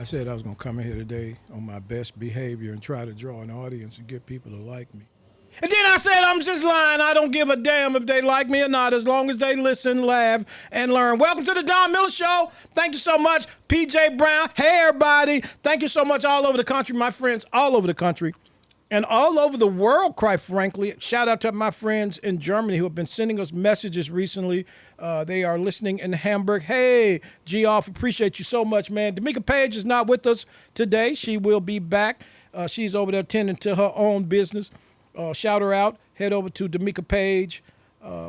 said I was going to come in here today on my best behavior and try to draw an audience and get people to like me. And then I said I'm just lying. I don't give a damn if they like me or not, as long as they listen, laugh, and learn. Welcome to the Don Miller Show. Thank you so much, PJ Brown. Hey, everybody. Thank you so much all over the country, my friends, all over the country. And all over the world, quite frankly. Shout out to my friends in Germany who have been sending us messages recently. They are listening in Hamburg. Hey, G-Off, appreciate you so much, man. D'Amica Page is not with us today. She will be back. She's over there tending to her own business. Shout her out. Head over to D'Amica Page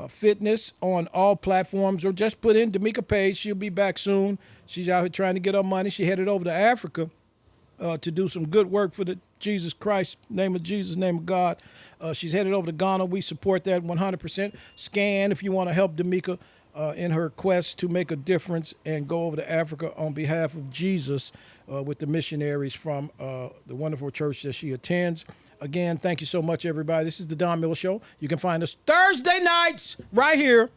Fitness on all platforms, or just put in D'Amica Page. She'll be back soon. She's out here trying to get her money. She headed over to Africa to do some good work for the Jesus Christ, name of Jesus, name of God. She's headed over to Ghana. We support that 100%. Scan if you want to help D'Amica in her quest to make a difference and go over to Africa on behalf of Jesus with the missionaries from the wonderful church that she attends. Again, thank you so much, everybody. This is the Don Miller Show. You can find us Thursday nights right here.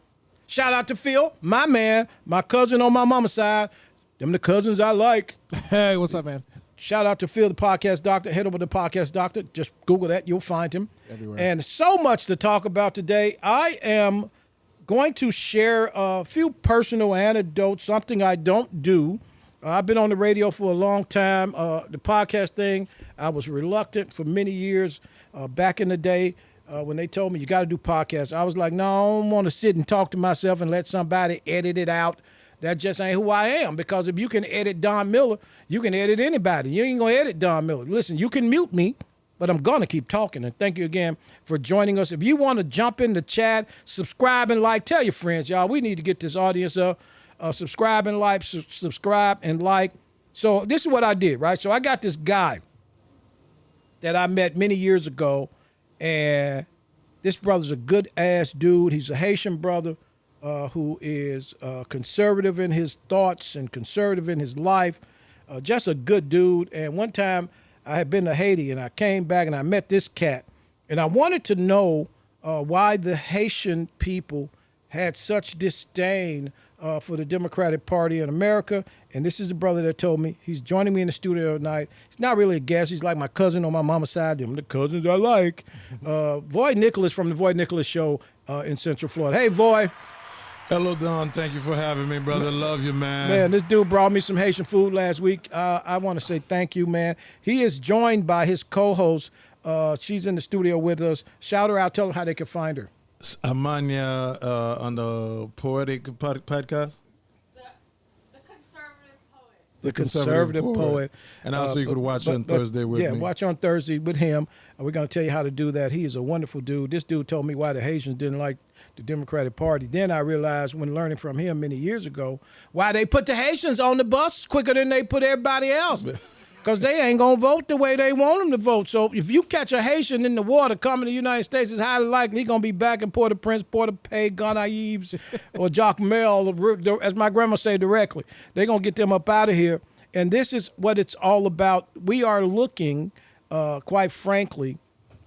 Shout out to Phil, my man, my cousin on my mama's side. Them the cousins I like. Hey, what's up, man? Shout out to Phil, the podcast doctor. Head over to Podcast Doctor. Just Google that. You'll find him. Everywhere. And so much to talk about today. I am going to share a few personal anecdotes, something I don't do. I've been on the radio for a long time. The podcast thing, I was reluctant for many years. Back in the day, when they told me you got to do podcasts, I was like, no, I don't want to sit and talk to myself and let somebody edit it out. That just ain't who I am, because if you can edit Don Miller, you can edit anybody. You ain't going to edit Don Miller. Listen, you can mute me, but I'm going to keep talking. And thank you again for joining us. If you want to jump in the chat, subscribe and like, tell your friends, y'all. We need to get this audience up. Subscribe and like, subscribe and like. So this is what I did, right? So I got this guy that I met many years ago, and this brother's a good-ass dude. He's a Haitian brother. Who is conservative in his thoughts and conservative in his life, just a good dude. And one time I had been to Haiti, and I came back and I met this cat, and I wanted to know why the Haitian people had such disdain for the Democratic Party in America. And this is the brother that told me. He's joining me in the studio tonight. He's not really a guest. He's like my cousin on my mama's side. Them the cousins I like. Voy Nicholas from the Voy Nicholas Show in Central Florida. Hey, Voy. Hello, Don. Thank you for having me, brother. Love you, man. Man, this dude brought me some Haitian food last week. I want to say thank you, man. He is joined by his co-host. She's in the studio with us. Shout her out. Tell them how they can find her. Amanya on the Poetic podcast. The conservative poet. And also you could watch on Thursday with me. Yeah, watch on Thursday with him. And we're going to tell you how to do that. He is a wonderful dude. This dude told me why the Haitians didn't like the Democratic Party. Then I realized, when learning from him many years ago, why they put the Haitians on the bus quicker than they put everybody else. Because they ain't going to vote the way they want them to vote. So if you catch a Haitian in the water coming to the United States, it's highly likely he's going to be back in Port-au-Prince, Port-au-Paix, Gonaives, or Jacmel, as my grandma say directly. They're going to get them up out of here. And this is what it's all about. We are looking, quite frankly,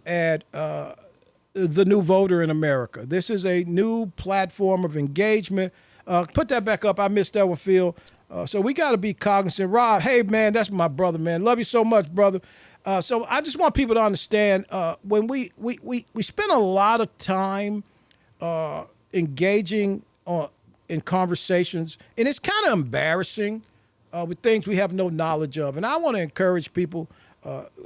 at the new voter in America. This is a new platform of engagement. Put that back up. I missed that one, Phil. So we got to be cognizant. Rob, hey, man, that's my brother, man. Love you so much, brother. So I just want people to understand, when we spend a lot of time engaging in conversations, and it's kind of embarrassing with things we have no knowledge of. And I want to encourage people,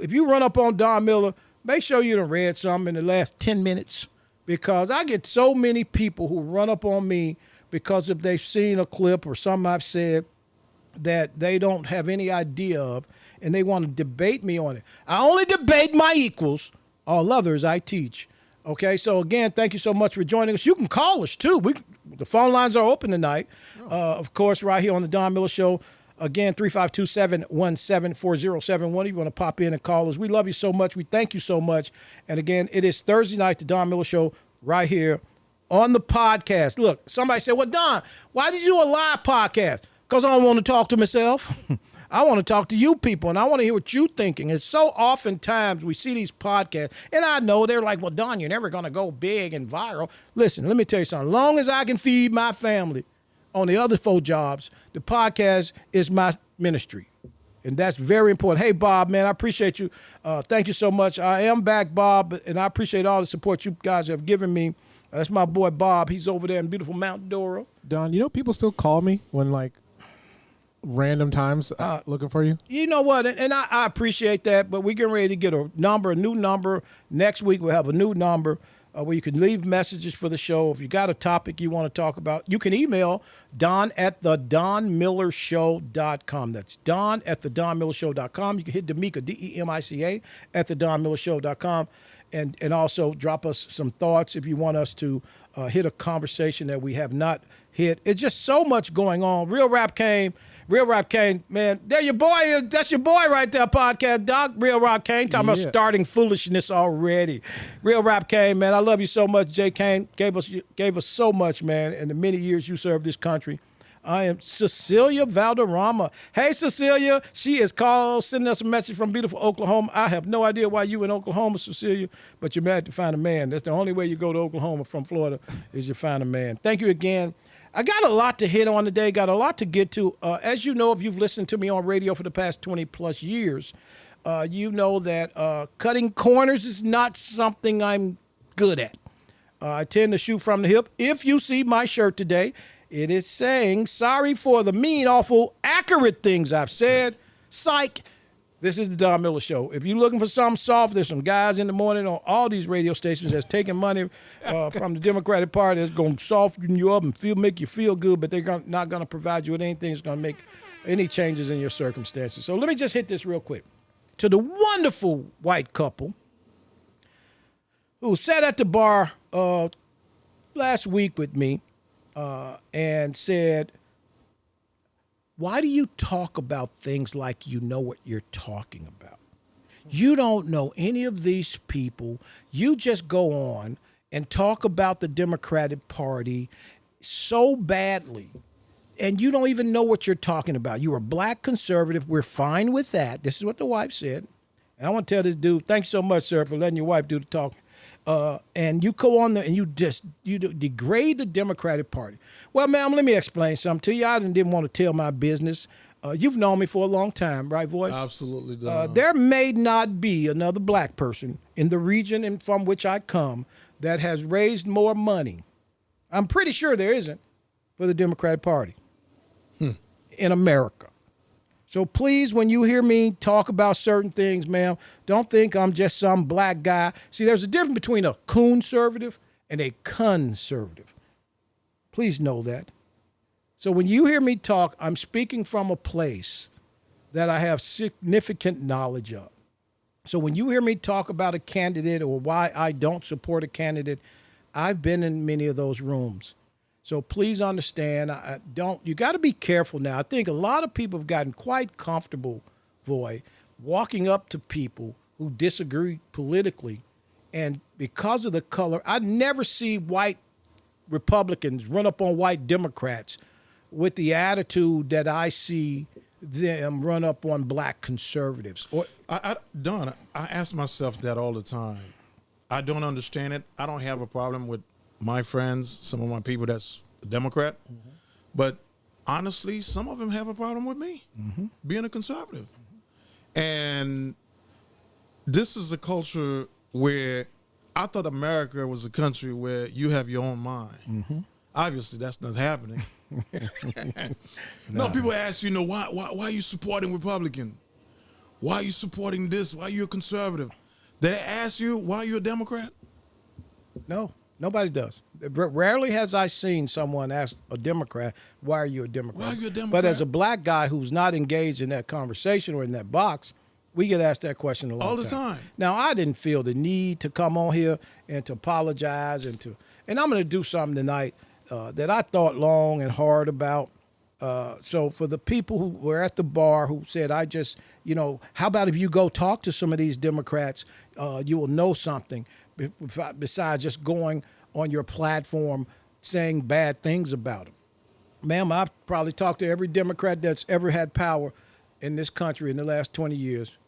if you run up on Don Miller, make sure you done read something in the last 10 minutes, because I get so many people who run up on me because if they've seen a clip or something I've said that they don't have any idea of, and they want to debate me on it. I only debate my equals. All others I teach. Okay, so again, thank you so much for joining us. You can call us, too. The phone lines are open tonight. Of course, right here on the Don Miller Show. Again, 352-717-4071. You want to pop in and call us. We love you so much. We thank you so much. And again, it is Thursday night, the Don Miller Show, right here on the podcast. Look, somebody said, well, Don, why did you do a live podcast? Because I don't want to talk to myself. I want to talk to you people, and I want to hear what you're thinking. And so oftentimes we see these podcasts, and I know they're like, well, Don, you're never going to go big and viral. Listen, let me tell you something. As long as I can feed my family on the other 4 jobs, the podcast is my ministry. And that's very important. Hey, Bob, man, I appreciate you. Thank you so much. I am back, Bob, and I appreciate all the support you guys have given me. That's my boy, Bob. He's over there in beautiful Mount Dora. Don, you know people still call me when, like, random times looking for you? You know what? And I appreciate that, but we're getting ready to get a new number. Next week, we'll have a new number where you can leave messages for the show. If you got a topic you want to talk about, you can email Don at thedonmillershow.com. That's Don at thedonmillershow.com. You can hit Demica, DEMICA, at thedonmillershow.com. And also drop us some thoughts if you want us to hit a conversation that we have not hit. It's just so much going on. Real Rap Kane, man. There your boy is. That's your boy right there, podcast doc. Real Rap Kane, talking about starting foolishness already. Real Rap Kane, man. I love you so much. Jay Kane gave us so much, man, in the many years you served this country. I am Cecilia Valderrama. Hey, Cecilia. She is sending us a message from beautiful Oklahoma. I have no idea why you in Oklahoma, Cecilia, but you're mad to find a man. That's the only way you go to Oklahoma from Florida is you find a man. Thank you again. I got a lot to hit on today, got a lot to get to. As you know, if you've listened to me on radio for the past 20-plus years, you know that cutting corners is not something I'm good at. I tend to shoot from the hip. If you see my shirt today, it is saying, sorry for the mean, awful, accurate things I've said. Psych. This is the Don Miller Show. If you're looking for something soft, there's some guys in the morning on all these radio stations that's taking money from the Democratic Party that's going to soften you up and make you feel good, but they're not going to provide you with anything that's going to make any changes in your circumstances. So let me just hit this real quick. To the wonderful white couple who sat at the bar last week with me and said, why do you talk about things like you know what you're talking about? You don't know any of these people. You just go on and talk about the Democratic Party so badly, and you don't even know what you're talking about. You're a black conservative. We're fine with that. This is what the wife said. And I want to tell this dude, thanks so much, sir, for letting your wife do the talking. And you go on there and you degrade the Democratic Party. Well, ma'am, let me explain something to you. I didn't want to tell my business. You've known me for a long time, right, Voy? Absolutely, Don. There may not be another black person in the region from which I come that has raised more money. I'm pretty sure there isn't for the Democratic Party in America. So please, when you hear me talk about certain things, ma'am, don't think I'm just some black guy. See, there's a difference between a conservative and a conservative. Please know that. So when you hear me talk, I'm speaking from a place that I have significant knowledge of. So when you hear me talk about a candidate or why I don't support a candidate, I've been in many of those rooms. So please understand, you got to be careful now. I think a lot of people have gotten quite comfortable, Voy, walking up to people who disagree politically. And because of the color, I never see white Republicans run up on white Democrats with the attitude that I see them run up on black conservatives. Don, I ask myself that all the time. I don't understand it. I don't have a problem with my friends, some of my people that's a Democrat, but honestly, some of them have a problem with me being a conservative. And this is a culture where I thought America was a country where you have your own mind. Obviously, that's not happening. No, people ask, why are you supporting Republican? Why are you supporting this? Why are you a conservative? They ask you, why are you a Democrat? No. Nobody does. Rarely has I seen someone ask a Democrat, why are you a Democrat? Why are you a Democrat? But as a black guy who's not engaged in that conversation or in that box, we get asked that question a lot. All the time. Now, I didn't feel the need to come on here and to apologize and I'm going to do something tonight that I thought long and hard about. So for the people who were at the bar who said, how about if you go talk to some of these Democrats, you will know something. Besides just going on your platform saying bad things about them. Ma'am, I've probably talked to every Democrat that's ever had power in this country in the last 20 years,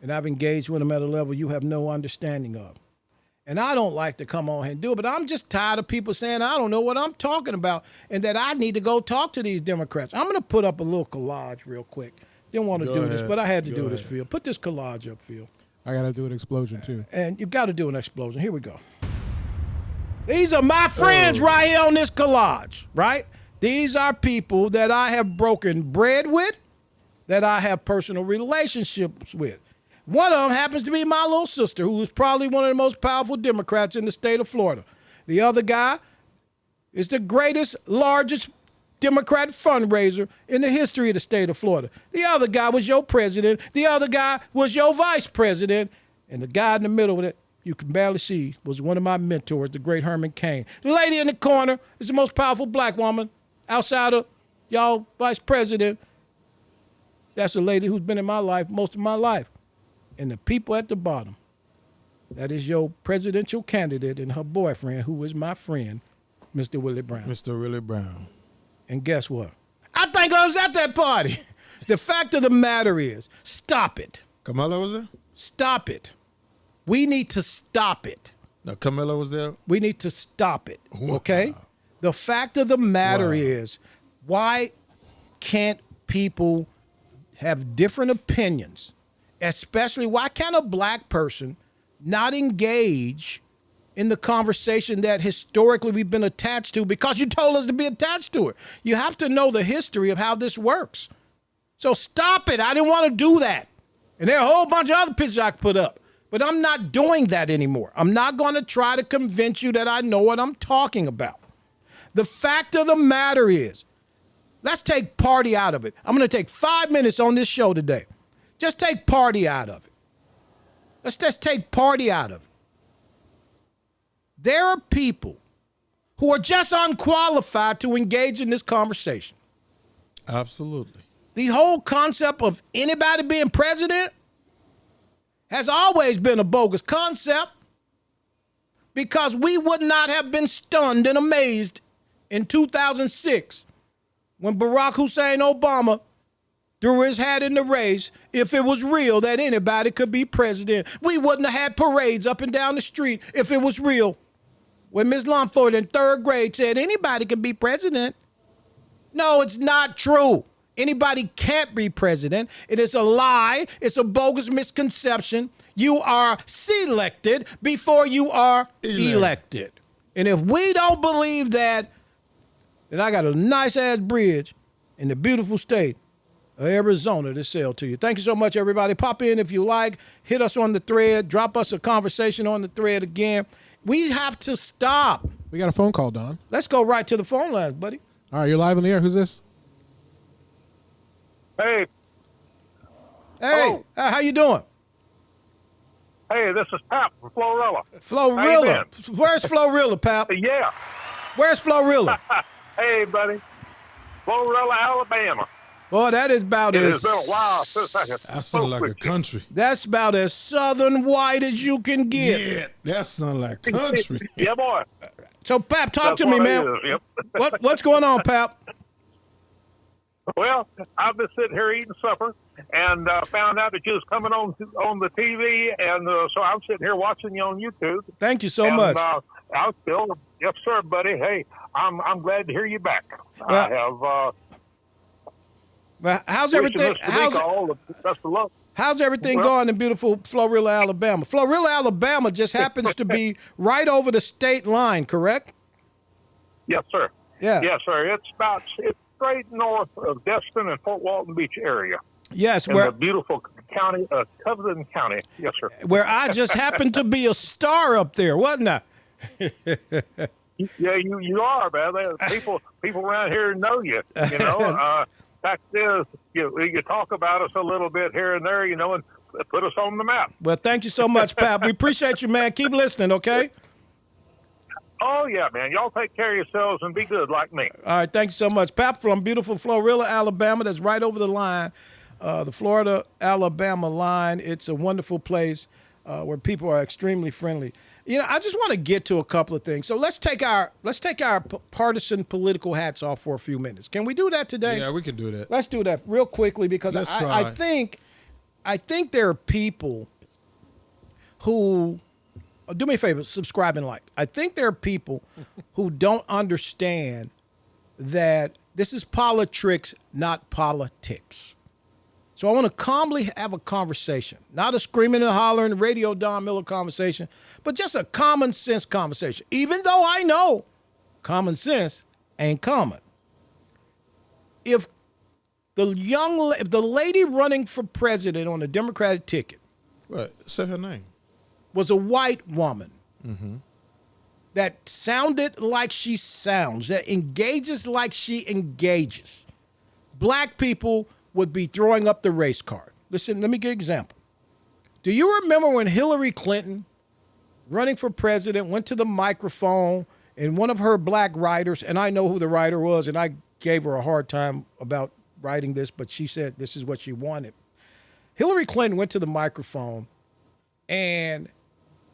and I've engaged with them at a level you have no understanding of. And I don't like to come on here and do it, but I'm just tired of people saying I don't know what I'm talking about and that I need to go talk to these Democrats. I'm going to put up a little collage real quick. Didn't want to Go do this, ahead. but I had to Go do this, ahead. Phil. Put this collage up, Phil. I gotta do an explosion too. And you've got to do an explosion. Here we go. These are my friends right here on this collage, right? These are people that I have broken bread with, that I have personal relationships with. One of them happens to be my little sister, who is probably one of the most powerful Democrats in the state of Florida. The other guy is the greatest, largest Democrat fundraiser in the history of the state of Florida. The other guy was your president. The other guy was your vice president. And the guy in the middle that you can barely see was one of my mentors, the great Herman Cain. The lady in the corner is the most powerful black woman outside of y'all vice president. That's a lady who's been in my life most of my life. And the people at the bottom, that is your presidential candidate and her boyfriend, who is my friend, Mr. Willie Brown. Mr. Willie Brown. And guess what? I think I was at that party. The fact of the matter is, stop it. Camilla was there? Stop it. We need to stop it. No, Camilla was there? We need to stop it, Wow. okay? The fact of the matter Wow. is, why can't people have different opinions? Especially, why can't a black person not engage in the conversation that historically we've been attached to because you told us to be attached to it? You have to know the history of how this works. So stop it. I didn't want to do that. And there are a whole bunch of other pictures I could put up. But I'm not doing that anymore. I'm not going to try to convince you that I know what I'm talking about. The fact of the matter is, let's take party out of it. I'm going to take 5 minutes on this show today. Just take party out of it. Let's just take party out of it. There are people who are just unqualified to engage in this conversation. Absolutely. The whole concept of anybody being president has always been a bogus concept, because we would not have been stunned and amazed in 2006 when Barack Hussein Obama threw his hat in the race if it was real that anybody could be president. We wouldn't have had parades up and down the street if it was real. When Ms. Lumford in third grade said anybody can be president. No, it's not true. Anybody can't be president. It is a lie. It's a bogus misconception. You are selected before you are elected. And if we don't believe that, then I got a nice-ass bridge in the beautiful state of Arizona to sell to you. Thank you so much, everybody. Pop in if you like. Hit us on the thread. Drop us a conversation on the thread again. We have to stop. We got a phone call, Don. Let's go right to the phone lines, buddy. All right, you're live on the air. Who's this? Hey, Hey, how you doing? hey, this is Pap from Florilla. Florilla. Where's Florilla, Pap? Yeah. Where's Florilla? Hey, buddy. Florilla, Alabama. Boy, that is about It as has been a while since I have That sounds spoke like a with you. country. that's about as southern white as you can get. Yeah, that sounds like country. Yeah, boy. So, Pap, talk That's to me, what man. it is. Yep. What's going on, Pap? Well, I've been sitting here eating supper and found out that you was coming on the TV, and so I'm sitting here watching you on YouTube. Thank you so and, much. I was still, yes, sir, buddy. Hey, I'm glad to hear you back. Well, I have. Well, how's wishing everything? Mr. Meek all the best of luck. How's everything Well- going in beautiful Florilla, Alabama? Florilla, Alabama just happens to be right over the state line, correct? Yes, sir. Yeah. Yes, sir. It's straight north of Destin and Fort Walton Beach area Yes, in where the beautiful county, Covington County. Yes, sir. where I just happened to be a star up there, wasn't I? Yeah, you are, man. People around here know you. You know, fact is, you talk about us a little bit here and there, and put us on the map. Well, thank you so much, Pap. We appreciate you, man. Keep listening, okay? Oh yeah, man. Y'all take care of yourselves and be good like me. All right, thank you so much. Pap from beautiful Florilla, Alabama. That's right over the line, the Florida-Alabama line. It's a wonderful place where people are extremely friendly. You know, I just want to get to a couple of things. So let's take our partisan political hats off for a few minutes. Can we do that today? Yeah, we can do that. Let's do that real quickly because Let's I try. think there are people who do me a favor, subscribe and like. I think there are people who don't understand that this is politricks, not politics. So I want to calmly have a conversation, not a screaming and hollering radio Don Miller conversation, but just a common sense conversation. Even though I know common sense ain't common. If the lady running for president on the Democratic ticket What? Say her name. was a white woman that sounded like she sounds, that engages like she engages, black people would be throwing up the race card. Listen, let me give you an example. Do you remember when Hillary Clinton, running for president, went to the microphone and one of her black writers, and I know who the writer was, and I gave her a hard time about writing this, but she said this is what she wanted. Hillary Clinton went to the microphone and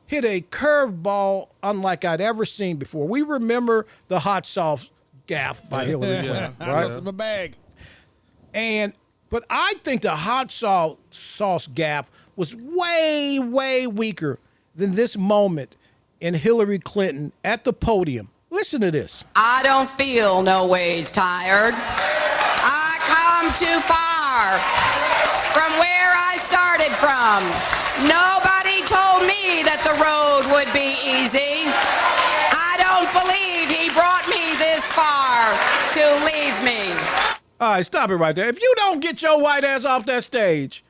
hit a curveball unlike I'd ever seen before. We remember the hot sauce gaffe by Hillary Clinton, right? That's in my bag. But I think the hot sauce gaffe was way, way weaker than this moment in Hillary Clinton at the podium. Listen to this. I don't feel no ways tired. I come too far from where I started from. Nobody told me that the road would be easy. I don't believe he brought me this far to leave me. All right, stop it right there. If you don't get your white ass off that stage,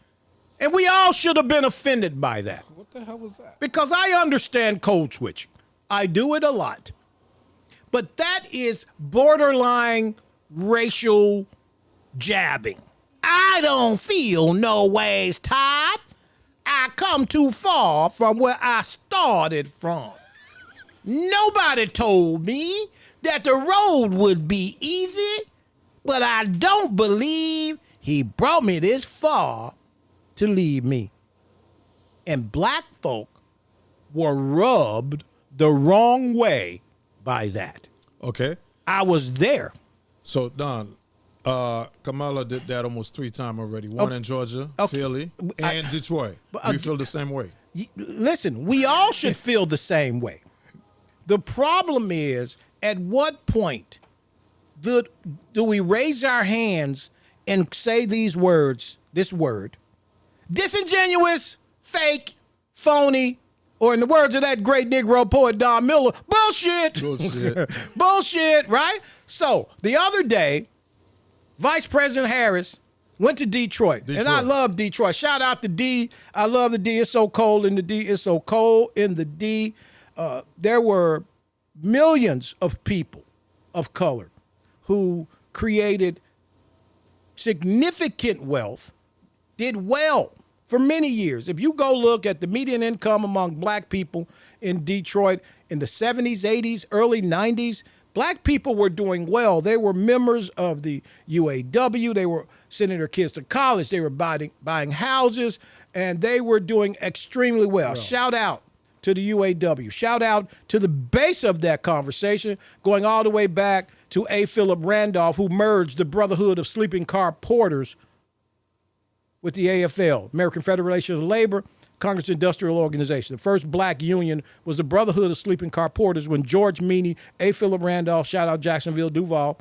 and we all should have been offended by that. What the hell was that? Because I understand code switching. I do it a lot. But that is borderline racial jabbing. I don't feel no ways tired. I come too far from where I started from. Nobody told me that the road would be easy, but I don't believe he brought me this far to leave me. And black folk were rubbed the wrong way by that. Okay. I was there. So, Don, Kamala did that almost 3 times already. One in Georgia, Philly, and Detroit. Do you feel the same way? Listen, we all should feel the same way. The problem is, at what point do we raise our hands and say these words, this word, disingenuous, fake, phony, or in the words of that great Negro poet Don Miller, bullshit. Bullshit. Bullshit, right? So the other day, Vice President Harris went to Detroit. And I love Detroit. Shout out to D. I love the D. It's so cold in the D. It's so cold in the D. There were millions of people of color who created significant wealth, did well for many years. If you go look at the median income among black people in Detroit in the 70s, 80s, early 90s, black people were doing well. They were members of the UAW. They were sending their kids to college. They were buying houses, and they were doing extremely well. Shout out to the UAW. Shout out to the base of that conversation, going all the way back to A. Philip Randolph, who merged the Brotherhood of Sleeping Car Porters with the AFL, American Federation of Labor, Congress Industrial Organization. The first black union was the Brotherhood of Sleeping Car Porters when George Meany, A. Philip Randolph, shout out Jacksonville Duval,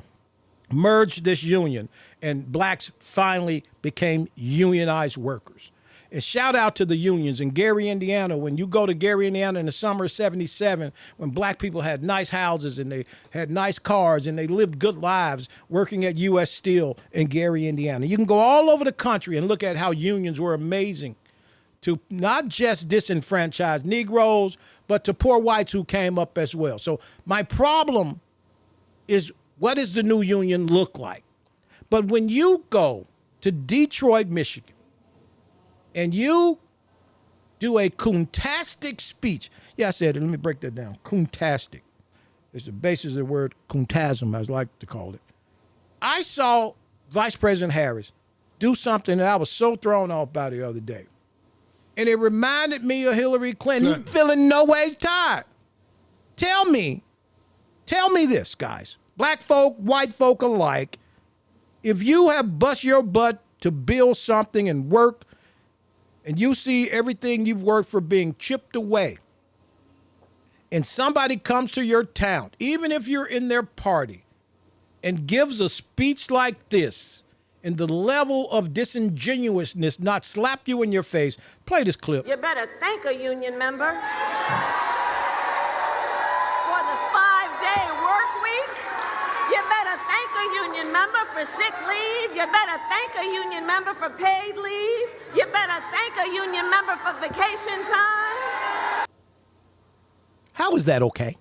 merged this union, and blacks finally became unionized workers. And shout out to the unions in Gary, Indiana. When you go to Gary, Indiana in the summer of 77, when black people had nice houses and they had nice cars and they lived good lives working at U.S. Steel in Gary, Indiana. You can go all over the country and look at how unions were amazing to not just disenfranchise Negroes, but to poor whites who came up as well. So my problem is, what does the new union look like? But when you go to Detroit, Michigan, and you do a coontastic speech. Yeah, I said it. Let me break that down. Coontastic. It's the basis of the word coontasm, as I like to call it. I saw Vice President Harris do something that I was so thrown off by the other day. And it reminded me of Hillary Clinton feeling no ways tired. Tell me this, guys. Black folk, white folk alike, if you have bust your butt to build something and work, and you see everything you've worked for being chipped away, and somebody comes to your town, even if you're in their party, and gives a speech like this, and the level of disingenuousness not slap you in your face. Play this clip. You better thank a union member for the 5-day work week. You better thank a union member for sick leave. You better thank a union member for paid leave. You better thank a union member for vacation time. How is that okay?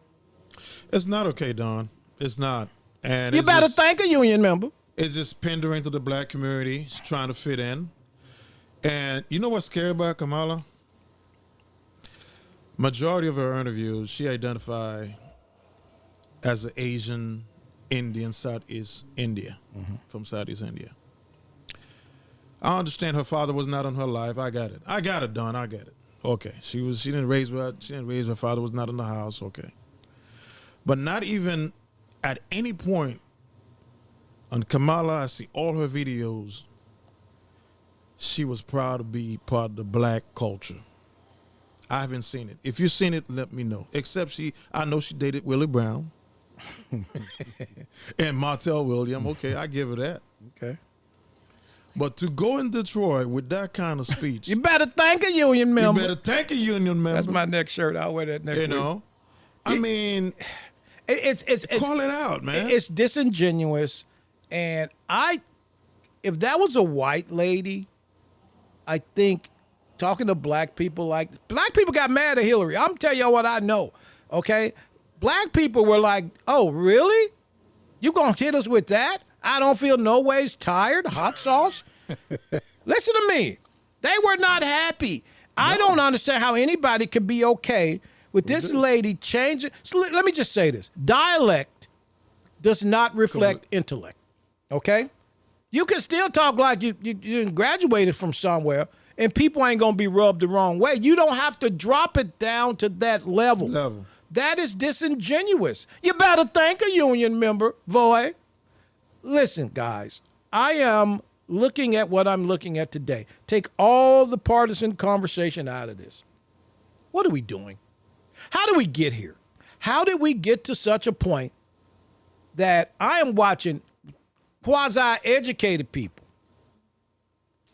It's not okay, Don. It's not. And You better thank a union member. It's just pandering to the black community. It's trying to fit in. And you know what's scary about Kamala? Majority of her interviews, she identified as an Asian Indian, Southeast India, from Southeast India. I understand her father was not in her life. I got it. I got it, Don. I get it. Okay. She didn't raise her father was not in the house. Okay. But not even at any point on Kamala, I see all her videos, she was proud to be part of the black culture. I haven't seen it. If you've seen it, let me know. Except I know she dated Willie Brown and Martell William. Okay, I give her that. Okay. But to go in Detroit with that kind of speech, You better thank a union member. you better thank a union member. That's my next shirt. I'll wear that next week. You know, I mean, It's call it out, man. It's disingenuous, and if that was a white lady, I think talking to black people got mad at Hillary. I'm telling y'all what I know. Okay, black people were like, "Oh, really? You gonna hit us with that? I don't feel no ways tired. Hot sauce." Listen to me. They were not happy. I don't understand how anybody could be okay with this lady changing. So let me just say this. Dialect does not reflect intellect, okay? You can still talk like you graduated from somewhere, and people ain't going to be rubbed the wrong way. You don't have to drop it down to that level. That is disingenuous. You better thank a union member, boy. Listen, guys, I am looking at what I'm looking at today. Take all the partisan conversation out of this. What are we doing? How do we get here? How did we get to such a point that I am watching quasi-educated people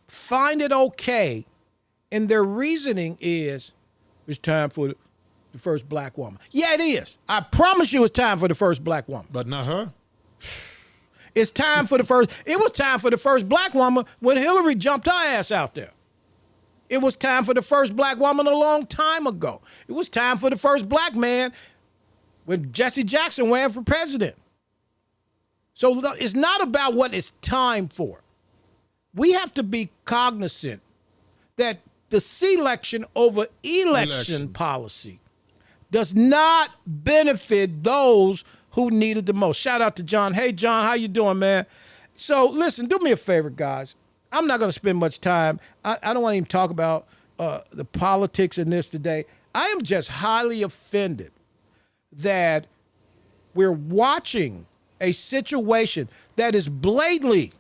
find it okay, and their reasoning is it's time for the first black woman. Yeah, it is. I promise you it's time for the first black woman. But not her. It was time for the first black woman when Hillary jumped her ass out there. It was time for the first black woman a long time ago. It was time for the first black man when Jesse Jackson ran for president. So it's not about what it's time for. We have to be cognizant that the selection over election policy does not benefit those who need it the most. Shout out to John. Hey, John, how you doing, man? So listen, do me a favor, guys. I'm not going to spend much time. I don't want to even talk about the politics in this today. I am just highly offended that we're watching a situation that is blatantly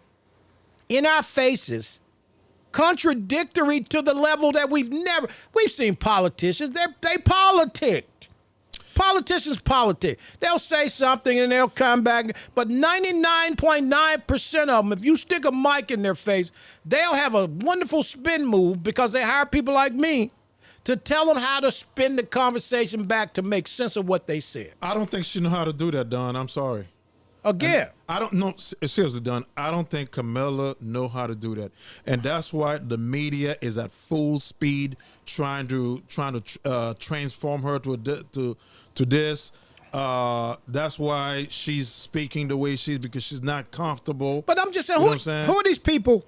in our faces, contradictory to the level that we've seen politicians, they politic. Politicians politic. They'll say something and they'll come back, but 99.9% of them, if you stick a mic in their face, they'll have a wonderful spin move because they hire people like me to tell them how to spin the conversation back to make sense of what they said. I don't think she know how to do that, Don. I'm sorry. Again. I don't know. Seriously, Don, I don't think Kamala know how to do that. And that's why the media is at full speed trying to transform her to this. That's why she's speaking the way she's, because she's not comfortable. But I'm just saying, who are these people?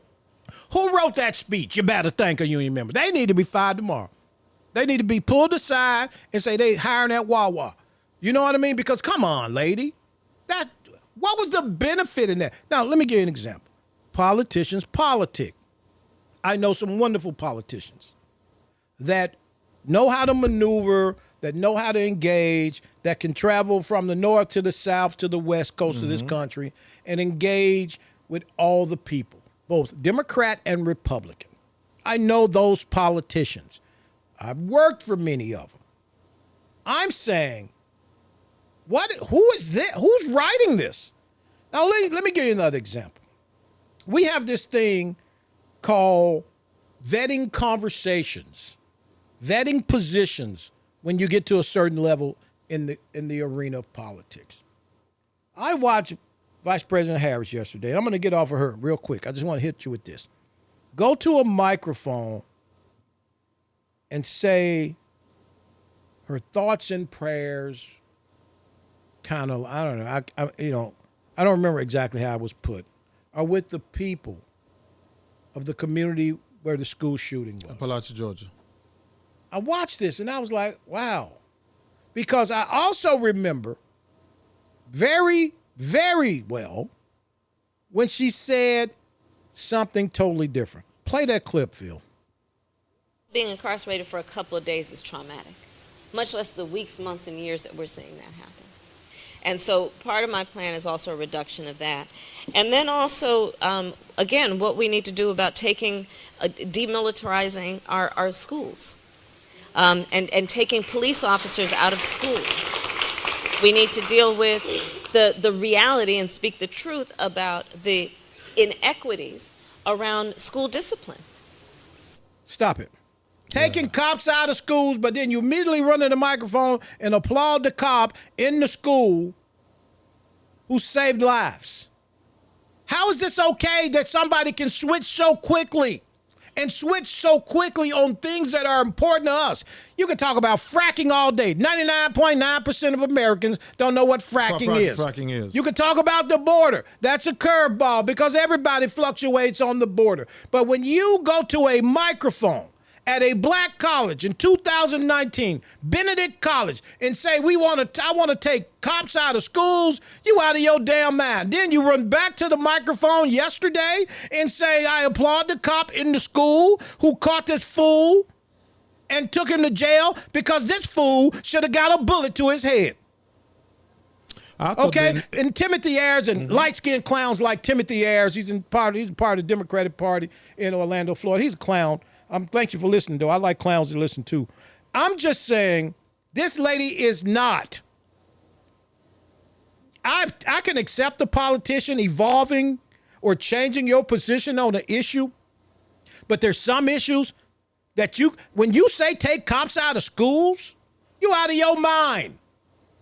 Who wrote that speech? You better thank a union member. They need to be fired tomorrow. They need to be pulled aside and say they hiring at Wawa. You know what I mean? Because come on, lady. What was the benefit in that? Now, let me give you an example. Politicians politic. I know some wonderful politicians that know how to maneuver, that know how to engage, that can travel from the north to the south to the west coast of this country and engage with all the people, both Democrat and Republican. I know those politicians. I've worked for many of them. I'm saying, who is this? Who's writing this? Now, let me give you another example. we have this thing called vetting conversations, vetting positions when you get to a certain level in the arena of politics. I watched Vice President Harris yesterday. I'm going to get off of her real quick. I just want to hit you with this. Go to a microphone and say her thoughts and prayers, kind of, I don't know, I don't remember exactly how it was put, are with the people of the community where the school shooting was. Appalachia, Georgia. I watched this and I was like, wow. Because I also remember very, very well when she said something totally different. Play that clip, Phil. Being incarcerated for a couple of days is traumatic, much less the weeks, months, and years that we're seeing that happen. And so part of my plan is also a reduction of that. And then also, again, what we need to do about demilitarizing our schools and taking police officers out of schools. We need to deal with the reality and speak the truth about the inequities around school discipline. Stop it. Taking cops out of schools, but then you immediately run to the microphone and applaud the cop in the school who saved lives. How is this okay that somebody can switch so quickly and switch so quickly on things that are important to us? You can talk about fracking all day. 99.9% of Americans don't know what fracking is. Fracking is. You can talk about the border. That's a curveball because everybody fluctuates on the border. But when you go to a microphone at a black college in 2019, Benedict College, and say I want to take cops out of schools, you out of your damn mind. Then you run back to the microphone yesterday and say I applaud the cop in the school who caught this fool and took him to jail because this fool should have got a bullet to his head. Okay, and Timothy Ayers and light-skinned clowns like Timothy Ayers, he's part of the Democratic Party in Orlando, Florida. He's a clown. Thank you for listening, though. I like clowns to listen to. I'm just saying, this lady is not. I can accept the politician evolving or changing your position on an issue, but there's some issues that when you say take cops out of schools, you out of your mind.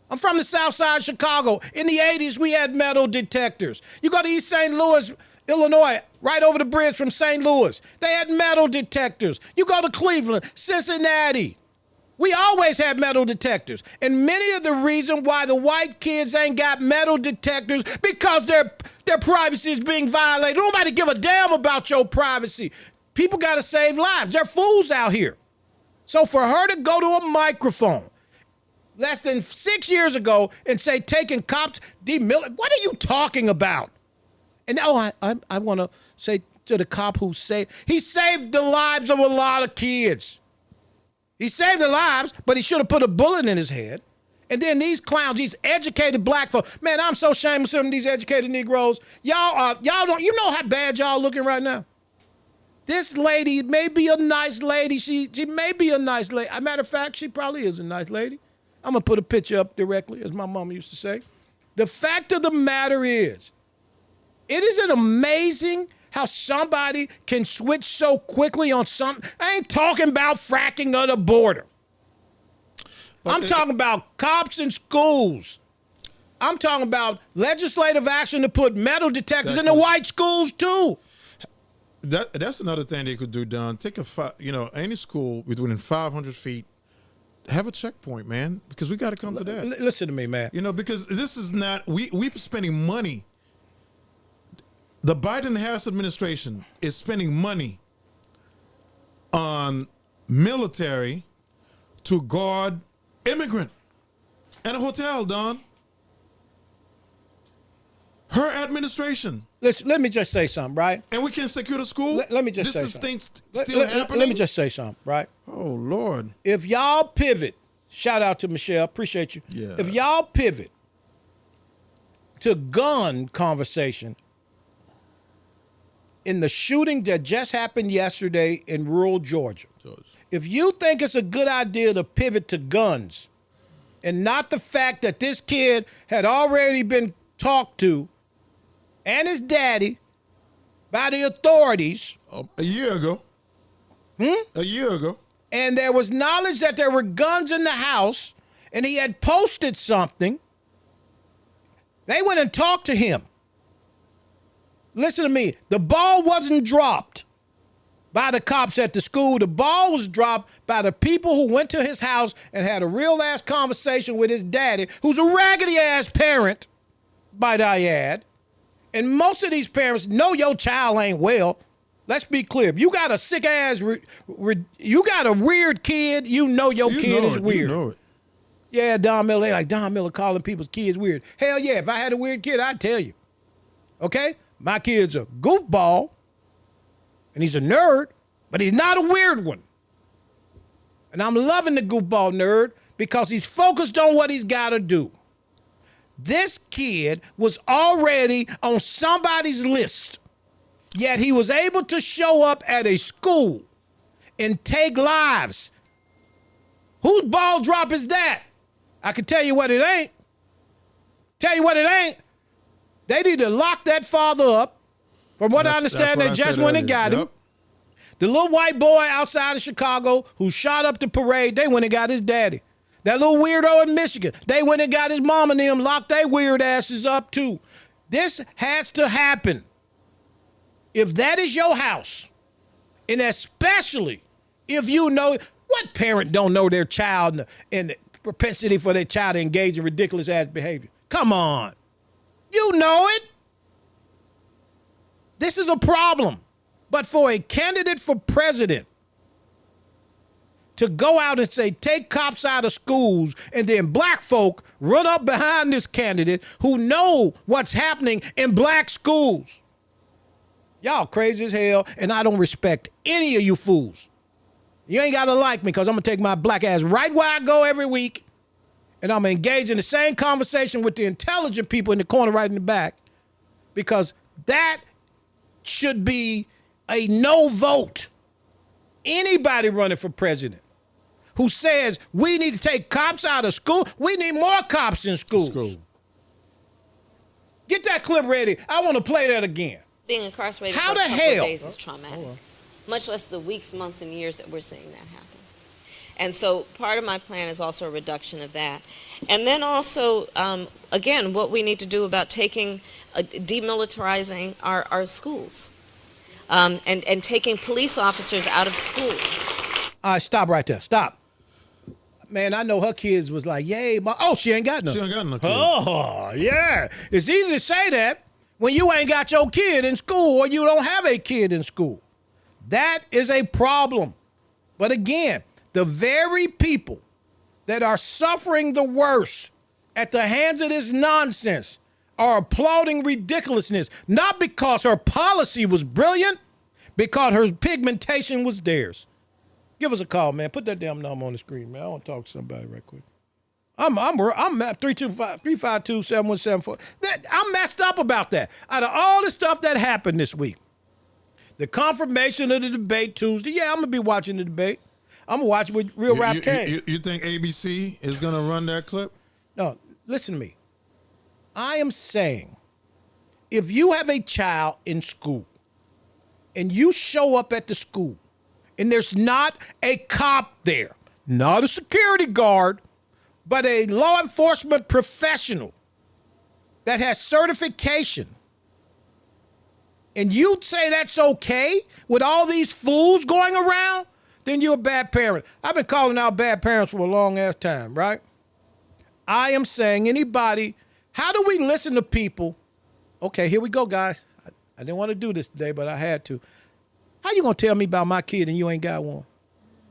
I'm from the South Side of Chicago. In the 80s, we had metal detectors. You go to East St. Louis, Illinois, right over the bridge from St. Louis. They had metal detectors. You go to Cleveland, Cincinnati. We always had metal detectors. And many of the reason why the white kids ain't got metal detectors because their privacy is being violated. Nobody give a damn about your privacy. People got to save lives. They're fools out here. So for her to go to a microphone less than 6 years ago and say taking cops, what are you talking about? And I want to say to the cop he saved the lives of a lot of kids. He saved their lives, but he should have put a bullet in his head. And then these clowns, these educated black folks, man, I'm so ashamed of some of these educated Negroes. Y'all don't, you know how bad y'all looking right now? This lady may be a nice lady. She may be a nice lady. As a matter of fact, she probably is a nice lady. I'm going to put a picture up directly, as my mama used to say. The fact of the matter is, isn't it amazing how somebody can switch so quickly on something? I ain't talking about fracking of the border. I'm talking about cops in schools. I'm talking about legislative action to put metal detectors in the white schools too. That's another thing they could do, Don. Take any school within 500 feet, have a checkpoint, man, because we got to come to that. Listen to me, man. Because this is not, we're spending money. The Biden-Harris administration is spending money on military to guard immigrant and a hotel, Don. Her administration. Listen, let me just say something, right? And we can secure the school? Let me just say something. This is still happening? Let me just say something, right? Oh, Lord. If y'all pivot, shout out to Michelle, appreciate you. Yeah. If y'all pivot to gun conversation in the shooting that just happened yesterday in rural Georgia, if you think it's a good idea to pivot to guns and not the fact that this kid had already been talked to and his daddy by the authorities. A year ago. A year ago. And there was knowledge that there were guns in the house, and he had posted something. They went and talked to him. Listen to me. The ball wasn't dropped by the cops at the school. The ball was dropped by the people who went to his house and had a real ass conversation with his daddy, who's a raggedy ass parent, might I add. And most of these parents know your child ain't well. Let's be clear. If you got a sick ass, you got a weird kid, you know your kid is weird. You know it. Yeah, Don Miller, they like Don Miller calling people's kids weird. Hell yeah, if I had a weird kid, I'd tell you. Okay? My kid's a goofball, and he's a nerd, but he's not a weird one. And I'm loving the goofball nerd because he's focused on what he's got to do. This kid was already on somebody's list, yet he was able to show up at a school and take lives. Whose ball drop is that? I can tell you what it ain't. Tell you what it ain't. They need to lock that father up. From what I understand, they just went and got him. The little white boy outside of Chicago who shot up the parade, they went and got his daddy. That little weirdo in Michigan, they went and got his mom and them, locked their weird asses up too. This has to happen. If that is your house, and especially if you know, what parent don't know their child and the propensity for their child to engage in ridiculous ass behavior? Come on. You know it. This is a problem. But for a candidate for president to go out and say, take cops out of schools, and then black folk run up behind this candidate who know what's happening in black schools. Y'all crazy as hell, and I don't respect any of you fools. You ain't got to like me because I'm going to take my black ass right where I go every week, and I'm going to engage in the same conversation with the intelligent people in the corner right in the back, because that should be a no vote. Anybody running for president who says we need to take cops out of school, we need more cops in schools. Get that clip ready. I want to play that again. Being incarcerated How for a the couple hell? of days is traumatic, much less the weeks, months, and years that we're seeing that happen. And so part of my plan is also a reduction of that. And then also, again, what we need to do about demilitarizing our schools and taking police officers out of schools. All right, stop right there. Stop. Man, I know her kids was like, yay, she ain't got none. She ain't got no kids. Oh, yeah. It's easy to say that when you ain't got your kid in school or you don't have a kid in school. That is a problem. But again, the very people that are suffering the worst at the hands of this nonsense are applauding ridiculousness, not because her policy was brilliant, because her pigmentation was theirs. Give us a call, man. Put that damn number on the screen, man. I want to talk to somebody right quick. I'm at 325-352-7174. I'm messed up about that. Out of all the stuff that happened this week, the confirmation of the debate Tuesday, yeah, I'm going to be watching the debate. I'm going to watch with Real Rap Kane. You think ABC is going to run that clip? No, listen to me. I am saying if you have a child in school and you show up at the school and there's not a cop there, not a security guard, but a law enforcement professional that has certification, and you say that's okay with all these fools going around, then you're a bad parent. I've been calling out bad parents for a long ass time, right? I am saying anybody, how do we listen to people? Okay, here we go, guys. I didn't want to do this today, but I had to. How you gonna tell me about my kid and you ain't got one?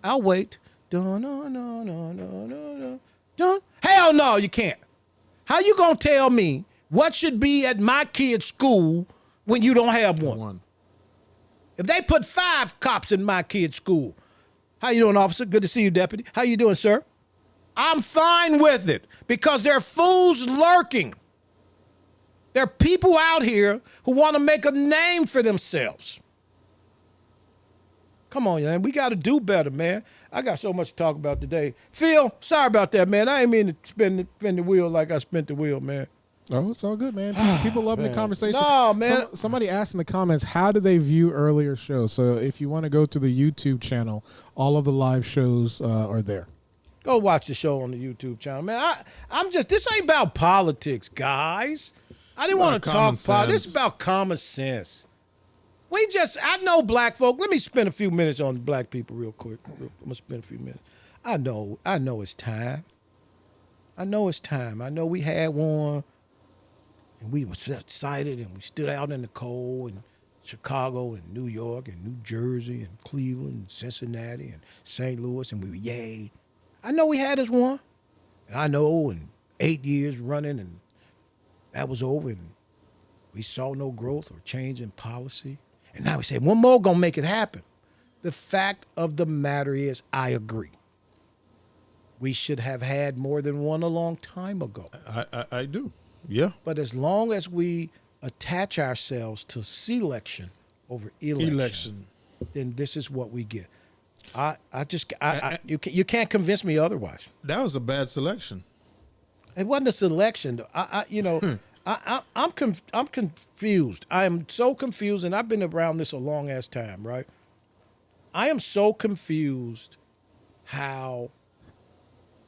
I'll wait. Dun, dun, dun, dun, dun, dun, dun. Hell no, you can't. How you gonna tell me what should be at my kid's school when you don't have one? If they put 5 cops in my kid's school, how you doing, officer? Good to see you, deputy. How you doing, sir? I'm fine with it because there are fools lurking. There are people out here who want to make a name for themselves. Come on, man. We got to do better, man. I got so much to talk about today. Phil, sorry about that, man. I ain't mean to spin the wheel like I spent the wheel, man. Oh, it's all good, man. People loving the conversation. No, man. Somebody asked in the comments, how do they view earlier shows? So if you want to go to the YouTube channel, all of the live shows are there. Go watch the show on the YouTube channel, man. I'm just, this ain't about politics, guys. I didn't want to talk politics. This is about common sense. I know black folk. Let me spend a few minutes on black people real quick. I'm going to spend a few minutes. I know it's time. I know it's time. I know we had one, and we were so excited, and we stood out in the cold in Chicago and New York and New Jersey and Cleveland and Cincinnati and St. Louis, and we were yay. I know we had this one. And I know in 8 years running, and that was over, and we saw no growth or change in policy. And now we say, one more gonna make it happen. The fact of the matter is, I agree. We should have had more than one a long time ago. I do. Yeah. But as long as we attach ourselves to selection over election, then this is what we get. You can't convince me otherwise. That was a bad selection. It wasn't a selection. I'm confused. I am so confused, and I've been around this a long ass time, right? I am so confused how,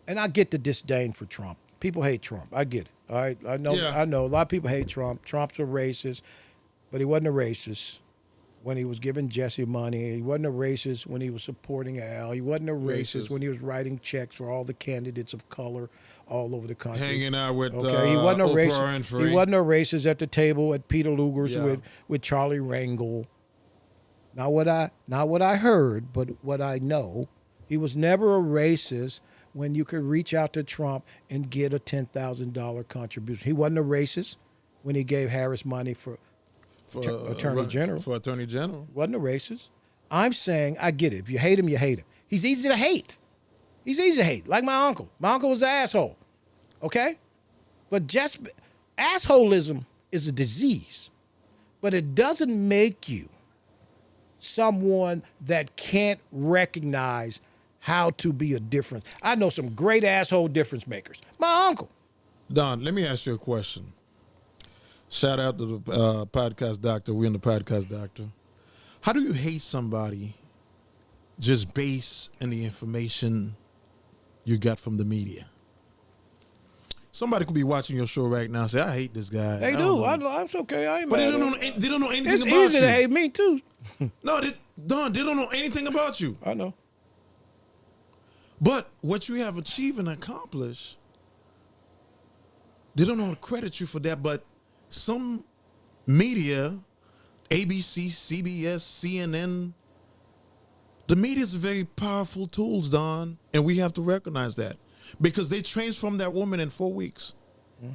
and I get the disdain for Trump. People hate Trump. I get it. All right, I know. Yeah. I know a lot of people hate Trump. Trump's a racist, but he wasn't a racist when he was giving Jesse money. He wasn't a racist when he was supporting Al. He wasn't a racist when he was writing checks for all the candidates of color all over the country. Hanging out with he wasn't a Oprah racist. Winfrey. He wasn't a racist at the table at Peter Luger's with Charlie Rangel. Not what I heard, but what I know. He was never a racist when you could reach out to Trump and get a $10,000 contribution. He wasn't a racist when he gave Harris money for Attorney General. For Attorney General. Wasn't a racist. I'm saying, I get it. If you hate him, you hate him. He's easy to hate. He's easy to hate, like my uncle. My uncle was an asshole, okay? But just assholism is a disease, but it doesn't make you someone that can't recognize how to be a difference. I know some great asshole difference makers. My uncle. Don, let me ask you a question. Shout out to the podcast doctor. We're in the podcast doctor. How do you hate somebody just based on the information you got from the media? Somebody could be watching your show right now and say, I hate this guy. They do. It's okay. I ain't but mad. They don't know anything it's about you. It's easy to hate me, too. No, Don, they don't know anything about you. I know. But what you have achieved and accomplished, they don't want to credit you for that. But some media, ABC, CBS, CNN, the media is very powerful tools, Don, and we have to recognize that because they transformed that woman in 4 weeks. Mm.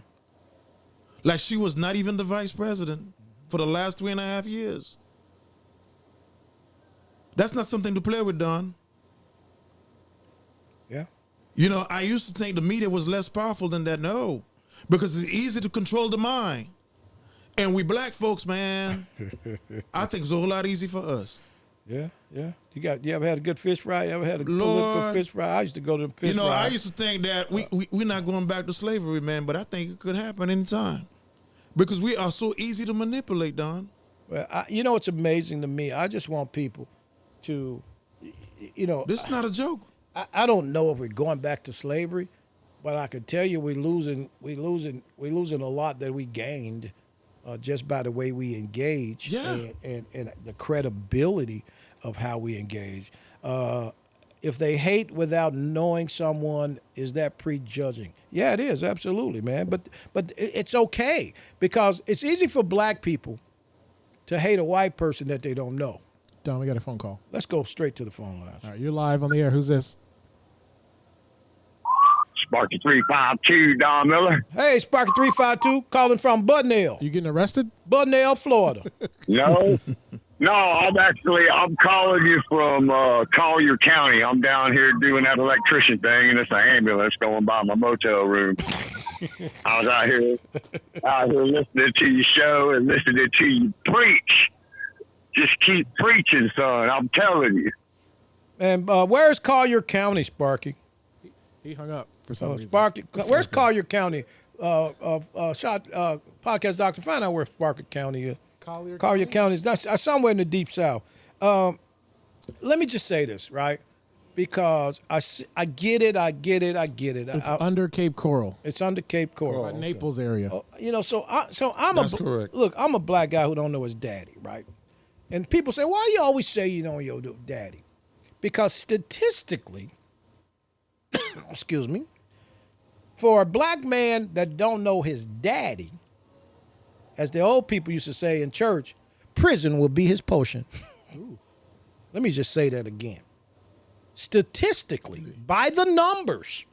Like she was not even the vice president for the last 3.5 years. That's not something to play with, Don. Yeah. You know, I used to think the media was less powerful than that. No, because it's easy to control the mind. And we black folks, man, I think it's a whole lot easier for us. Yeah. You ever had a good fish fry? You ever had a political fish fry? I used to go to fish fry. I used to think that we're not going back to slavery, man, but I think it could happen anytime. Because we are so easy to manipulate, Don. Well, it's amazing to me. I just want people to, This is not a joke. I don't know if we're going back to slavery, but I can tell you we're losing a lot that we gained just by the way we engage and the credibility of how we engage. If they hate without knowing someone, is that prejudging? Yeah, it is, absolutely, man. But it's okay because it's easy for black people to hate a white person that they don't know. Don, we got a phone call. Let's go straight to the phone lines. All right, you're live on the air. Who's this? Sparky 352, Don Miller. Hey, Sparky 352, calling from Budnail. You getting arrested? Budnail, Florida. No, I'm calling you from Collier County. I'm down here doing that electrician thing, and it's an ambulance going by my motel room. I was out here listening to your show and listening to you preach. Just keep preaching, son. I'm telling you. And where's Collier County, Sparky? He hung up for some reason. Sparky, where's Collier County? podcast doctor. Find out where Sparker County is. Collier County is that's somewhere in the deep south. Let me just say this, right? Because I get it. It's under Cape Coral, It's under Cape Coral. Naples area. So I'm That's correct. Look, I'm a black guy who don't know his daddy, right? And people say, why do you always say you don't know your daddy? Because statistically, excuse me, for a black man that don't know his daddy, as the old people used to say in church, prison will be his portion. Let me just say that again. Statistically, by the numbers,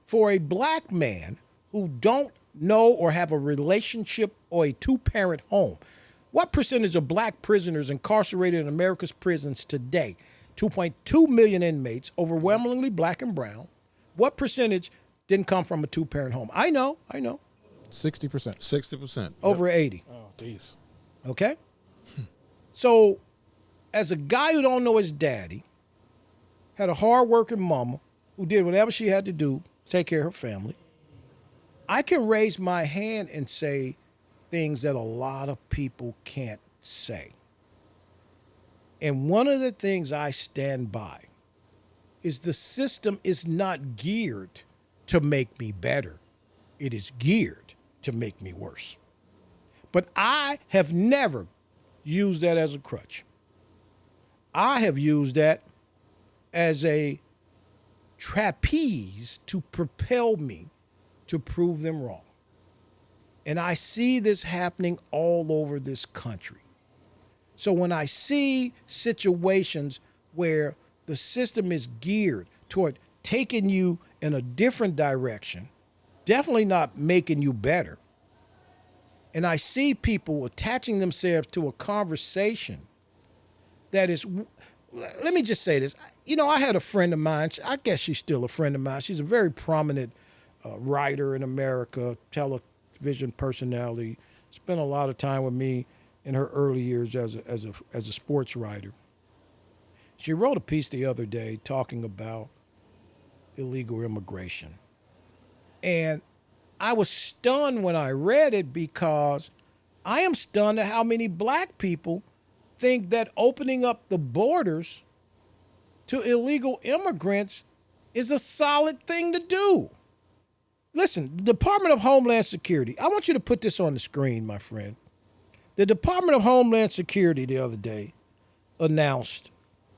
for a black man who don't know or have a relationship or a two-parent home, what percentage of black prisoners incarcerated in America's prisons today? 2.2 million inmates, overwhelmingly black and brown. What percentage didn't come from a two-parent home? I know. 60%. 60%. Over 80. Oh, jeez. Okay? So, as a guy who don't know his daddy, had a hard-working mama who did whatever she had to do to take care of her family, I can raise my hand and say things that a lot of people can't say. And one of the things I stand by is the system is not geared to make me better. It is geared to make me worse. But I have never used that as a crutch. I have used that as a trapeze to propel me to prove them wrong. And I see this happening all over this country. So when I see situations where the system is geared toward taking you in a different direction, definitely not making you better, and I see people attaching themselves to a conversation that is, let me just say this. You know, I had a friend of mine, I guess she's still a friend of mine. She's a very prominent writer in America, television personality, spent a lot of time with me in her early years as a sports writer. She wrote a piece the other day talking about illegal immigration. And I was stunned when I read it because I am stunned at how many black people think that opening up the borders to illegal immigrants is a solid thing to do. Listen, the Department of Homeland Security, I want you to put this on the screen, my friend. The Department of Homeland Security the other day announced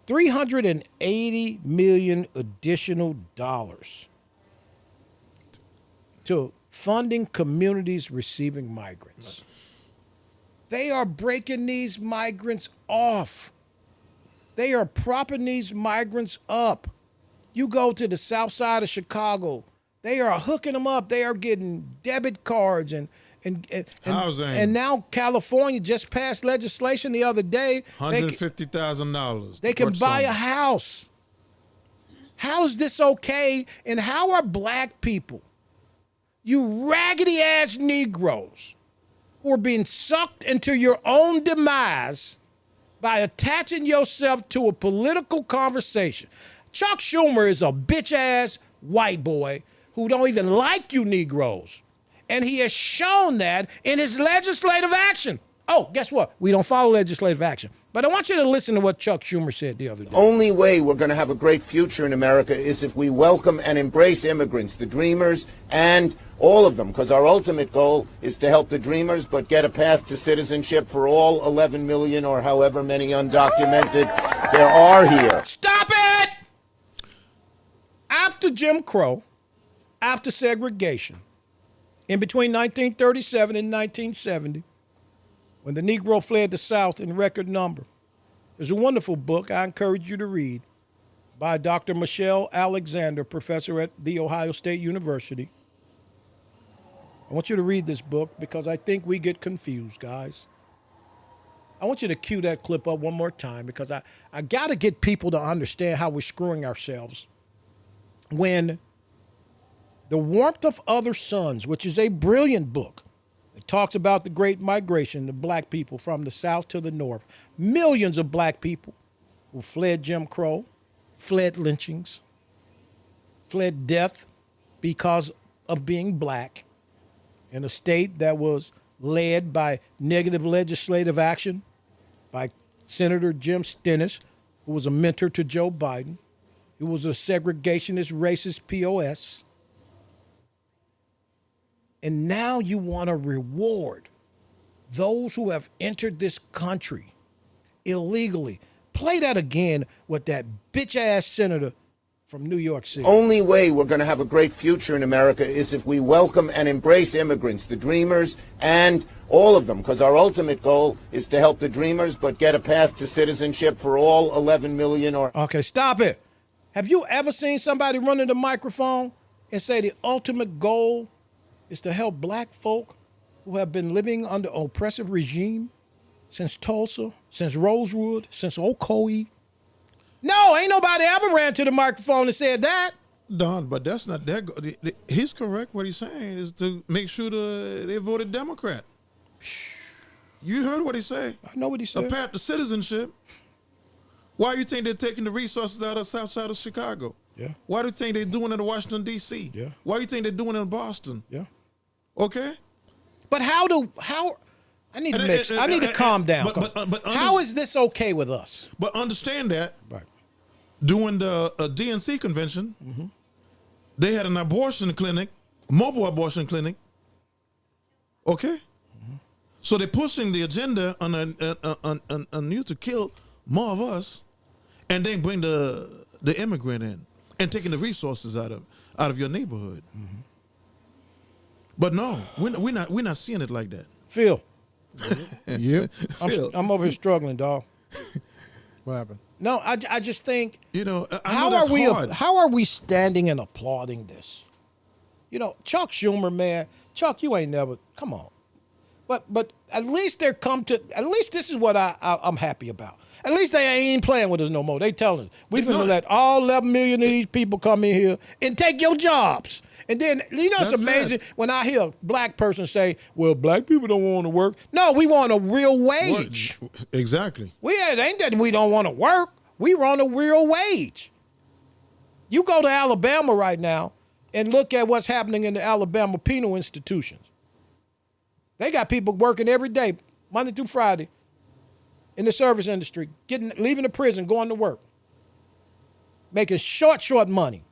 $380 million additional dollars to funding communities receiving migrants. They are breaking these migrants off. They are propping these migrants up. You go to the south side of Chicago, they are hooking them up. They are getting debit cards and housing. And now California just passed legislation the other day. $150,000. They can buy a house. How is this okay? And how are black people, you raggedy ass Negroes, who are being sucked into your own demise by attaching yourself to a political conversation? Chuck Schumer is a bitch ass white boy who don't even like you Negroes. And he has shown that in his legislative action. Oh, guess what? We don't follow legislative action. But I want you to listen to what Chuck Schumer said the other day. Only way we're going to have a great future in America is if we welcome and embrace immigrants, the dreamers and all of them, because our ultimate goal is to help the dreamers, but get a path to citizenship for all 11 million or however many undocumented there are here. Stop it! After Jim Crow, after segregation, in between 1937 and 1970, when the Negro fled the South in record number, there's a wonderful book I encourage you to read by Dr. Michelle Alexander, professor at The Ohio State University. I want you to read this book because I think we get confused, guys. I want you to cue that clip up one more time because I got to get people to understand how we're screwing ourselves when The Warmth of Other Suns, which is a brilliant book, it talks about the Great Migration of black people from the South to the North. Millions of black people who fled Jim Crow, fled lynchings, fled death because of being black, in a state that was led by negative legislative action by Senator Jim Stennis, who was a mentor to Joe Biden. He was a segregationist, racist POS. And now you want to reward those who have entered this country illegally. Play that again with that bitch-ass senator from New York City. Only way we're going to have a great future in America is if we welcome and embrace immigrants, the dreamers, and all of them, because our ultimate goal is to help the dreamers, but get a path to citizenship for all 11 million or... Okay, stop it. Have you ever seen somebody run to the microphone and say the ultimate goal is to help black folk who have been living under oppressive regime since Tulsa, since Rosewood, since Ocoee? No, ain't nobody ever ran to the microphone and said that. Don, but that's not that. He's correct. What he's saying is to make sure they voted Democrat. You heard what he said. I know what he said. A path to citizenship. Why do you think they're taking the resources out of South Side of Chicago? Yeah. Why do you think they're doing it in Washington, D.C.? Yeah. Why do you think they're doing it in Boston? Yeah. Okay? But how I need to calm down. But how is this okay with us? But understand that Right. during the DNC convention, they had an abortion clinic, mobile abortion clinic. Okay? So they're pushing the agenda on you to kill more of us and then bring the immigrant in and taking the resources out of your neighborhood. But no, we're not seeing it like that. Phil, Yep. Phil, I'm over here struggling, dog. What happened? No, I just think I know how that's are we hard. how are we standing and applauding this? Chuck Schumer, man, Chuck, you ain't never come on. But at least at least this is what I'm happy about. At least they ain't playing with us no more. They telling us we're going to let all 11 million of these people come in here and take your jobs. And then, it's That's amazing it. when I hear a black person say, well, black people don't want to work. No, we want a real wage. Exactly. It ain't that we don't want to work. We want a real wage. You go to Alabama right now and look at what's happening in the Alabama penal institutions. They got people working every day, Monday through Friday, in the service industry, leaving the prison, going to work, making short money.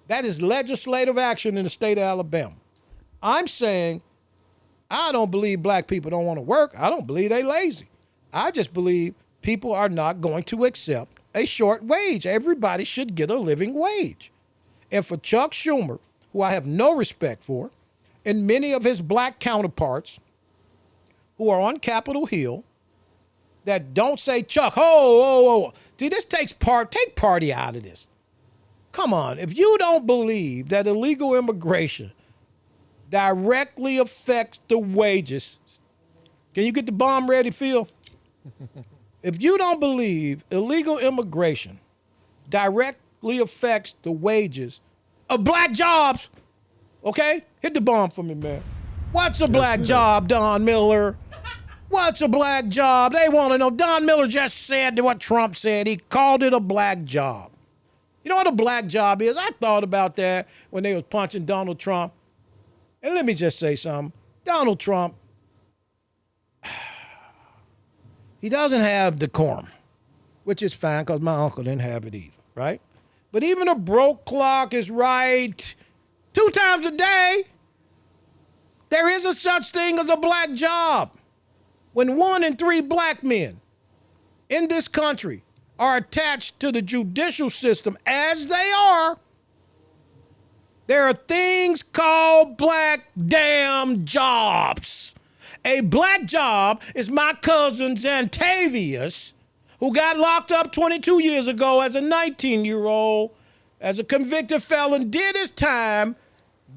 That is legislative action in the state of Alabama. I'm saying I don't believe black people don't want to work. I don't believe they lazy. I just believe people are not going to accept a short wage. Everybody should get a living wage. And for Chuck Schumer, who I have no respect for, and many of his black counterparts who are on Capitol Hill that don't say, Chuck, oh. See, this take party out of this. Come on, if you don't believe that illegal immigration directly affects the wages, can you get the bomb ready, Phil? If you don't believe illegal immigration directly affects the wages of black jobs, okay? Hit the bomb for me, man. What's a black job, Don Miller? What's a black job? They want to know. Don Miller just said what Trump said. He called it a black job. You know what a black job is? I thought about that when they was punching Donald Trump. And let me just say something. Donald Trump, he doesn't have decorum, which is fine because my uncle didn't have it either, right? But even a broke clock is right 2 times a day. There is a such thing as a black job. When 1 in 3 black men in this country are attached to the judicial system as they are, there are things called black damn jobs. A black job is my cousin Xantavius, who got locked up 22 years ago as a 19-year-old, as a convicted felon, did his time,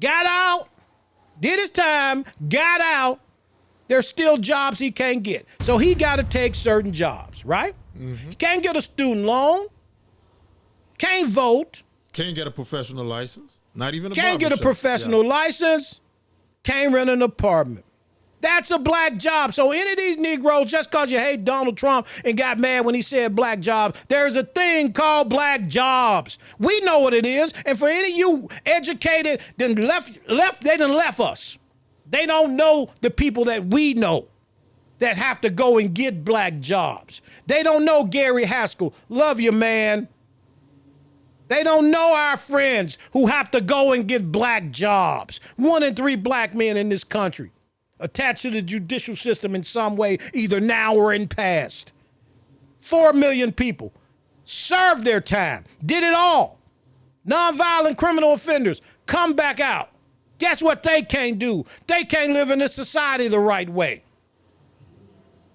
got out, There's still jobs he can't get. So he got to take certain jobs, right? Mm-hmm. He can't get a student loan, can't vote. Can't get a professional license, not even a Can't get a professional license, can't rent an apartment. That's a black job. So any of these Negroes, just because you hate Donald Trump and got mad when he said black jobs, there's a thing called black jobs. We know what it is. And for any of you educated, they done left us. They don't know the people that we know that have to go and get black jobs. They don't know Gary Haskell. Love you, man. They don't know our friends who have to go and get black jobs. 1 in 3 black men in this country attached to the judicial system in some way, either now or in past. 4 million people served their time, did it all. Nonviolent criminal offenders come back out. Guess what they can't do? They can't live in this society the right way.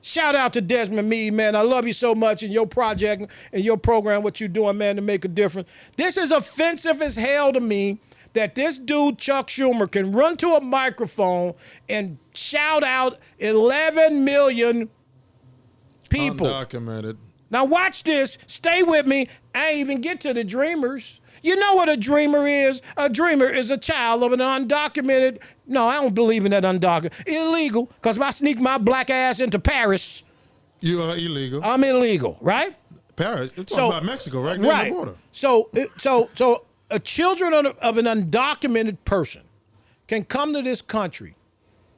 Shout out to Desmond Meade, man. I love you so much in your project and your program, what you're doing, man, to make a difference. This is offensive as hell to me that this dude, Chuck Schumer, can run to a microphone and shout out 11 million people. Undocumented. Now watch this. Stay with me. I ain't even get to the dreamers. You know what a dreamer is? A dreamer is a child of an undocumented. No, I don't believe in that undocumented. Illegal, because if I sneak my black ass into Paris, You are illegal. I'm illegal, right? Paris. You're talking about Mexico, right? Near the border. So children of an undocumented person can come to this country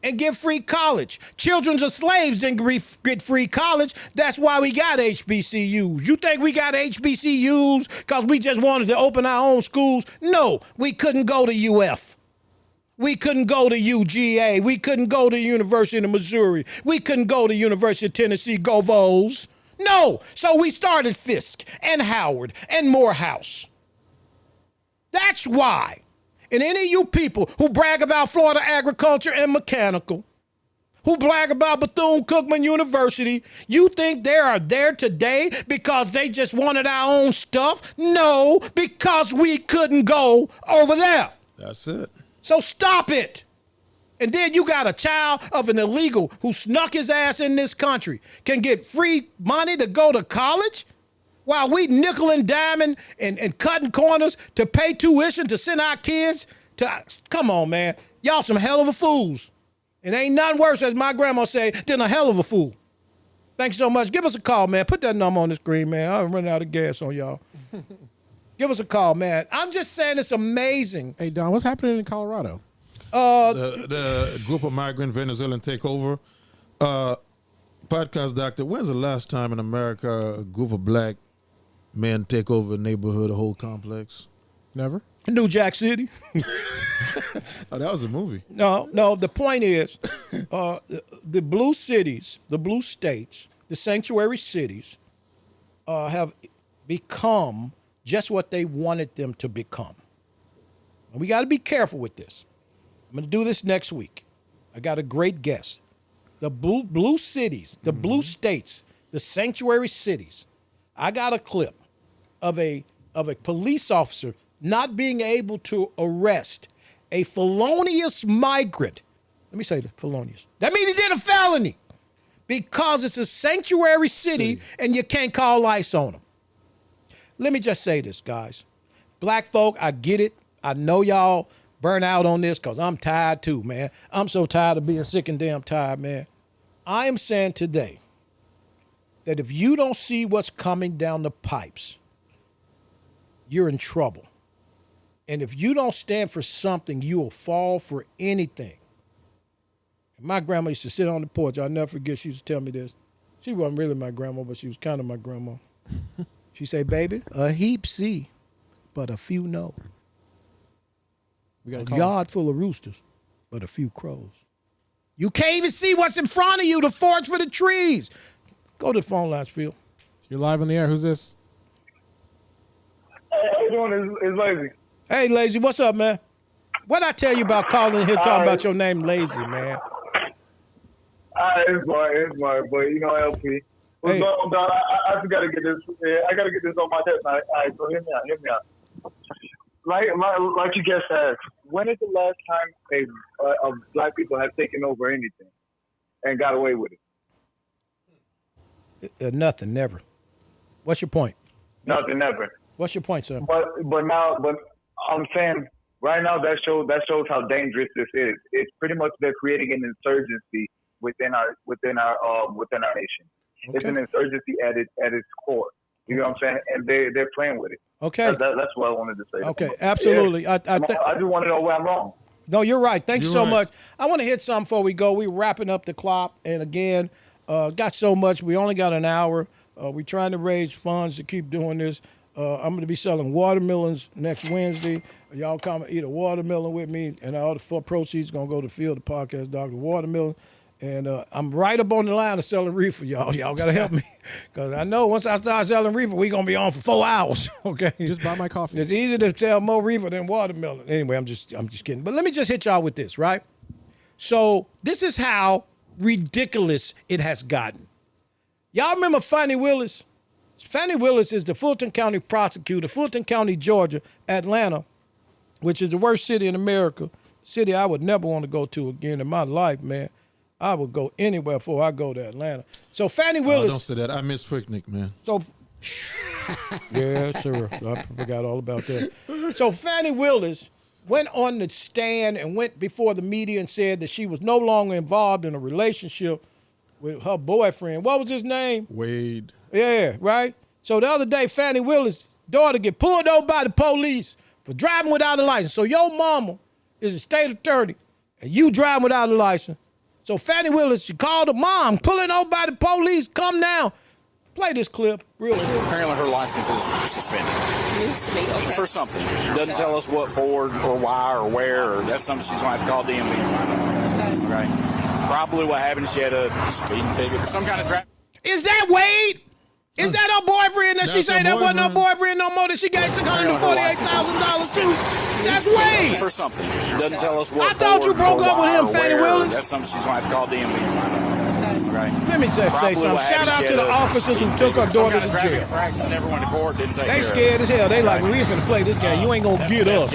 and get free college. Children of slaves didn't get free college. That's why we got HBCUs. You think we got HBCUs because we just wanted to open our own schools? No, we couldn't go to UF. We couldn't go to UGA. We couldn't go to University of Missouri. We couldn't go to University of Tennessee. Go Vols. No, so we started Fisk and Howard and Morehouse. That's why. And any of you people who brag about Florida agriculture and mechanical, who brag about Bethune-Cookman University, you think they are there today because they just wanted our own stuff? No, because we couldn't go over there. That's it. So stop it. And then you got a child of an illegal who snuck his ass in this country, can get free money to go to college? While we nickel and diming and cutting corners to pay tuition to send our kids to, come on, man. Y'all some hell of a fools. And ain't nothing worse, as my grandma say, than a hell of a fool. Thanks so much. Give us a call, man. Put that number on the screen, man. I'm running out of gas on y'all. Give us a call, man. I'm just saying it's amazing. Hey, Don, what's happening in Colorado? The group of migrant Venezuelan take over. Podcast doctor, when's the last time in America a group of black men take over a neighborhood, a whole complex? Never. New Jack City. Oh, that was a movie. No. The point is, the blue cities, the blue states, the sanctuary cities, have become just what they wanted them to become. And we got to be careful with this. I'm going to do this next week. I got a great guest. The blue cities, the blue states, the sanctuary cities. I got a clip of a police officer not being able to arrest a felonious migrant. Let me say that, felonious. That means he did a felony because it's a sanctuary city and you can't call ICE on him. Let me just say this, guys. Black folk, I get it. I know y'all burn out on this because I'm tired too, man. I'm so tired of being sick and damn tired, man. I am saying today that if you don't see what's coming down the pipes, you're in trouble. And if you don't stand for something, you will fall for anything. My grandma used to sit on the porch. I'll never forget, she used to tell me this. She wasn't really my grandma, but she was kind of my grandma. She said, baby, a heap see, but a few know. We got a yard full of roosters, but a few crows. You can't even see what's in front of you, the forest for the trees. Go to the phone lines, Phil. You're live on the air. Who's this? Hey, how you doing? It's Lazy. Hey, Lazy, what's up, man? What'd I tell you about calling here talking about your name, Lazy, man? It's my, but you know, LP. What's Hey. up, Don? I just gotta get this. I gotta get this on my chest. All right, so hear me out. Like you just asked, when is the last time black people have taken over anything and got away with it? Nothing, never. What's your point? Nothing, never. What's your point, sir? But I'm saying right now that shows how dangerous this is. It's pretty much they're creating an insurgency within our nation. Okay. It's an insurgency at its core. You know what I'm saying? And they're playing with it. Okay. That's what I wanted to say. Okay, absolutely. Yeah. I just want to know where I'm wrong. No, you're right. Thank you You're so right. much. I want to hit something before we go. We're wrapping up the clock. And again, got so much. We only got an hour. We're trying to raise funds to keep doing this. I'm going to be selling watermelons next Wednesday. Y'all come eat a watermelon with me, and all the full proceeds going to go to Field the Podcast Doctor Watermelon. And I'm right up on the line of selling reefer, y'all. Y'all got to help me. Because I know once I start selling reefer, we're going to be on for 4 hours. Okay? Just buy my coffee. It's easier to sell more reefer than watermelon. Anyway, I'm just kidding. But let me just hit y'all with this, right? So this is how ridiculous it has gotten. Y'all remember Fannie Willis? Fannie Willis is the Fulton County prosecutor, Fulton County, Georgia, Atlanta, which is the worst city in America. City I would never want to go to again in my life, man. I would go anywhere before I go to Atlanta. So Fannie Willis. Don't say that. I miss Freaknik, man. So, yeah, sure. I forgot all about that. So Fannie Willis went on the stand and went before the media and said that she was no longer involved in a relationship with her boyfriend. What was his name? Wade. Yeah, right? So the other day, Fannie Willis' daughter get pulled over by the police for driving without a license. So your mama is a state attorney, and you driving without a license. So Fannie Willis, she called her mom, pulling over by the police, come down. Play this clip real quick. Apparently her license is suspended. For something. Doesn't tell us what for or why or where, or that's something she's going to have to call DMV and find out. Okay. Probably what happened, she had a speeding ticket or some kind of traffic. Is that Wade? Is that her boyfriend that she That's say her that wasn't her boyfriend. boyfriend no more, that she gave $648,000 to? That's Wade. For something. Doesn't tell us what I thought for you broke or up with why him, or Fannie where, Willis. That's something she's going to have to call DMV and find out. Right. Let me just say Probably something. what Shout happened, out she to the had a officers who speeding took her ticket, some daughter kind to of traffic jail. infraction, never went to court, didn't take They care of scared as hell. They like, Right. we ain't finna play this game. You ain't gonna get us.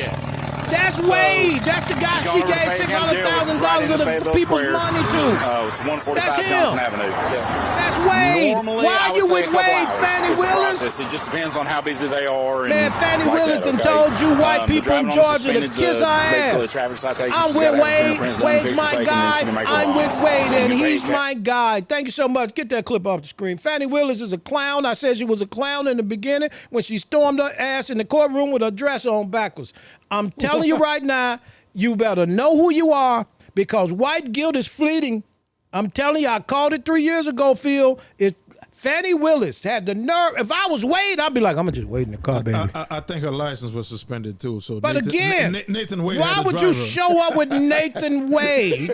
That's Wade. That's the guy she gave $600,000 of the people's money to. It's 145 That's him. Johnson Avenue. That's Wade. Normally, Why I you would say with a couple Wade, hours Fannie is the Willis? process. It just depends on how busy they are. And Man, Fannie like Willis that, done okay? told you white The people in driving on Georgia to suspended, kiss her basically a ass. traffic citation. I'm She's with gotta have Wade. fingerprints done, Wade's picture my taken, guy. then she can make her I'm line. with Wade, and You pay he's cash. my guy. Thank you so much. Get that clip off the screen. Fannie Willis is a clown. I said she was a clown in the beginning when she stormed her ass in the courtroom with her dress on backwards. I'm telling you right now, you better know who you are, because white guilt is fleeting. I'm telling you, I called it 3 years ago, Phil. Fannie Willis had the nerve. If I was Wade, I'd be like, I'm going to just wait in the car, baby. I think her license was suspended too. So But again, Nathan Wade why had to would you drive her. show up with Nathan Wade,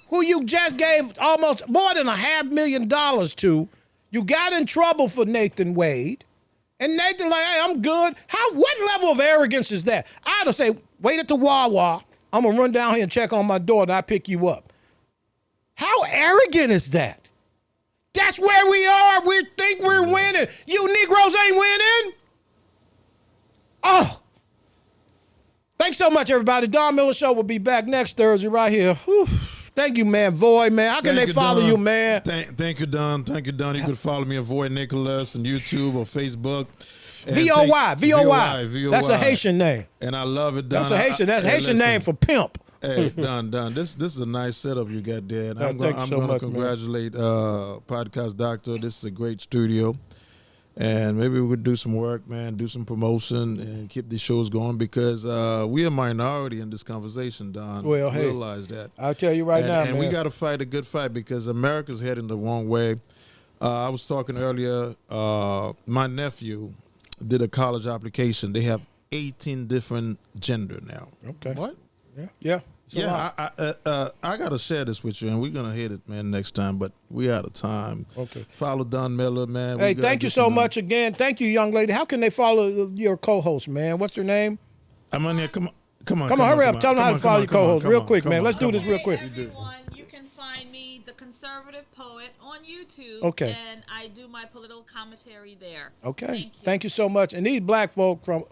who you just gave almost more than $500,000 to? You got in trouble for Nathan Wade. And Nathan like, hey, I'm good. What level of arrogance is that? I'd have say, wait at the Wawa. I'm going to run down here and check on my daughter. I'll pick you up. How arrogant is that? That's where we are. We think we're winning. You Negroes ain't winning. Oh. Thanks so much, everybody. Don Miller Show will be back next Thursday right here. Whew. Thank you, man. Void, man. How can they follow Don. you, man? Thank you, Don. Thank you, Don. You can follow me at Void Nicholas on YouTube or Facebook. And VOY. VOY. That's a Haitian name. And I love it, Don. That's a Haitian name for pimp. Hey, Don, this is a nice setup you got there. And I'm thank you so going to much, congratulate Podcast Doctor. This is a great studio. And maybe we could do some work, man, do some promotion and keep these shows going, because we're a minority in this conversation, Don. Well, hey, realize that. I'll tell you right now, and man. we got to fight a good fight, because America's heading the wrong way. I was talking earlier, my nephew did a college application. They have 18 different gender now. Okay. What? Yeah. Yeah, I got to share this with you, and we're going to hit it, man, next time, but we out of time. Okay. Follow Don Miller, man. Hey, thank you so much again. Thank you, young lady. How can they follow your co-host, man? What's her name? I'm on there. Come on, hurry up. Tell them how to follow your co-host real quick, man. on, Let's do this real quick. Everyone, you can find me, The Conservative Poet, on YouTube. Okay. And I do my political commentary there. Okay. Thank you so much. And these black folk from,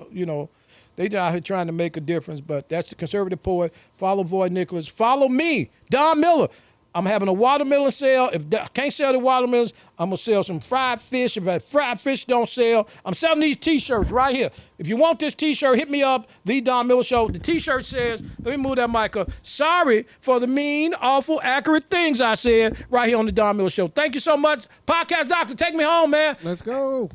they out here trying to make a difference, but that's the Conservative Poet. Follow Void Nicholas. Follow me, Don Miller. I'm having a watermelon sale. If I can't sell the watermelons, I'm going to sell some fried fish. If that fried fish don't sell, I'm selling these T-shirts right here. If you want this T-shirt, hit me up, The Don Miller Show. The T-shirt says, let me move that mic up, sorry for the mean, awful, accurate things I said right here on The Don Miller Show. Thank you so much. Podcast Doctor, take me home, man. Let's go.